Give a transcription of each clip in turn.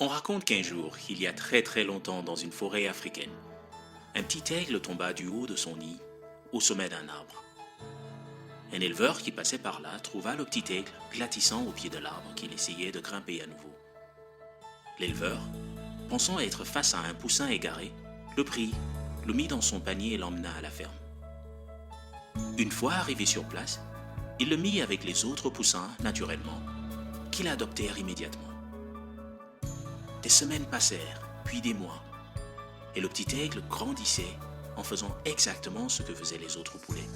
On raconte qu'un jour, il y a très très longtemps dans une forêt africaine, un petit aigle tomba du haut de son nid, au sommet d'un arbre. Un éleveur qui passait par là trouva le petit aigle glatissant au pied de l'arbre qu'il essayait de grimper à nouveau. L'éleveur, pensant être face à un poussin égaré, le prit, le mit dans son panier et l'emmena à la ferme. Une fois arrivé sur place, il le mit avec les autres poussins, naturellement, qui l'adoptèrent immédiatement. Des semaines passèrent, puis des mois, et le petit aigle grandissait en faisant exactement ce que faisaient les autres poulets.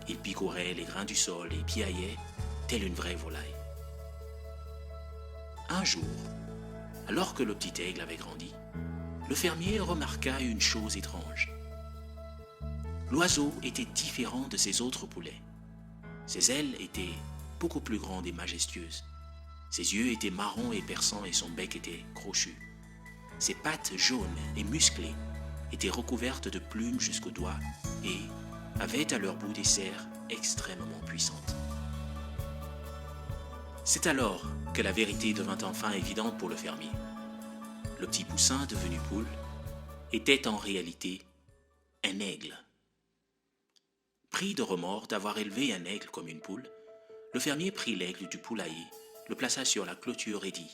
Il picorait les grains du sol et piaillait tel une vraie volaille. Un jour, alors que le petit aigle avait grandi, le fermier remarqua une chose étrange. L'oiseau était différent de ses autres poulets. Ses ailes étaient beaucoup plus grandes et majestueuses. Ses yeux étaient marrons et perçants et son bec était crochu. Ses pattes jaunes et musclées étaient recouvertes de plumes jusqu'aux doigts et avaient à leur bout des serres extrêmement puissantes. C'est alors que la vérité devint enfin évidente pour le fermier. Le petit poussin devenu poule était en réalité un aigle. Pris de remords d'avoir élevé un aigle comme une poule, le fermier prit l'aigle du poulailler, le plaça sur la clôture et dit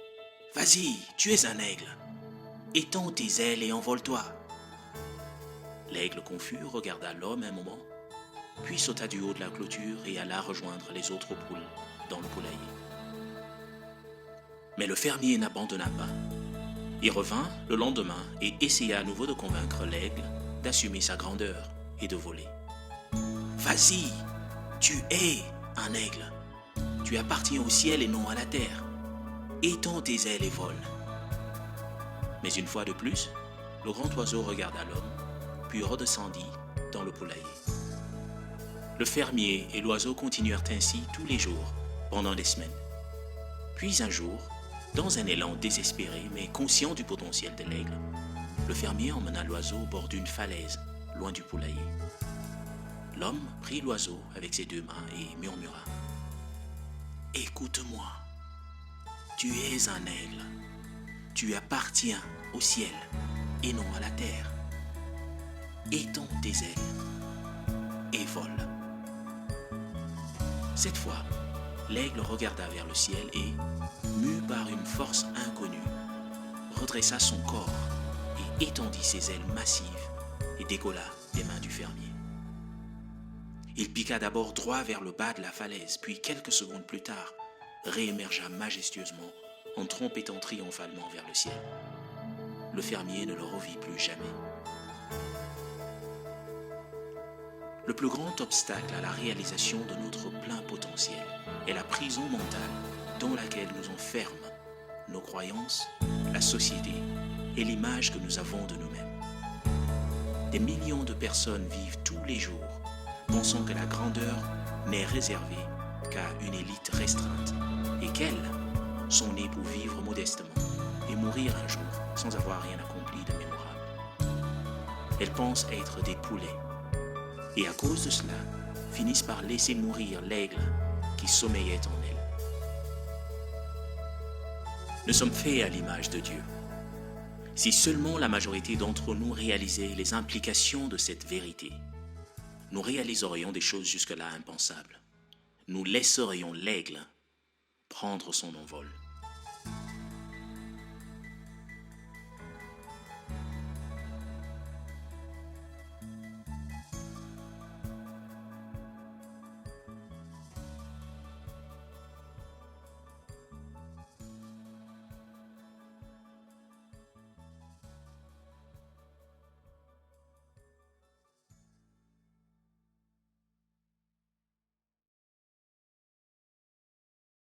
« Vas-y, tu es un aigle. Étends tes ailes et envole-toi. » L'aigle confus regarda l'homme un moment, puis sauta du haut de la clôture et alla rejoindre les autres poules dans le poulailler. Mais le fermier n'abandonna pas. Il revint le lendemain et essaya à nouveau de convaincre l'aigle d'assumer sa grandeur et de voler. « Vas-y, tu es un aigle. Tu appartiens au ciel et non à la terre. Étends tes ailes et vole. » Mais une fois de plus, le grand oiseau regarda l'homme, puis redescendit dans le poulailler. Le fermier et l'oiseau continuèrent ainsi tous les jours, pendant des semaines. Puis un jour, dans un élan désespéré mais conscient du potentiel de l'aigle, le fermier emmena l'oiseau au bord d'une falaise, loin du poulailler. L'homme prit l'oiseau avec ses deux mains et murmura « Écoute-moi, tu es un aigle. Tu appartiens au ciel et non à la terre. Étends tes ailes et vole. » Cette fois, l'aigle regarda vers le ciel et, mu par une force inconnue, redressa son corps et étendit ses ailes massives et décolla des mains du fermier. Il piqua d'abord droit vers le bas de la falaise, puis quelques secondes plus tard, réémergea majestueusement en trompettant triomphalement vers le ciel. Le fermier ne le revit plus jamais. Le plus grand obstacle à la réalisation de notre plein potentiel est la prison mentale dans laquelle nous enferment nos croyances, la société et l'image que nous avons de nous-mêmes. Des millions de personnes vivent tous les jours pensant que la grandeur n'est réservée qu'à une élite restreinte et qu'elles sont nées pour vivre modestement et mourir un jour sans avoir rien accompli de mémorable. Elles pensent être des poulets et à cause de cela finissent par laisser mourir l'aigle qui sommeillait en elles. Nous sommes faits à l'image de Dieu. Si seulement la majorité d'entre nous réalisait les implications de cette vérité, nous réaliserions des choses jusque-là impensables. Nous laisserions l'aigle prendre son envol.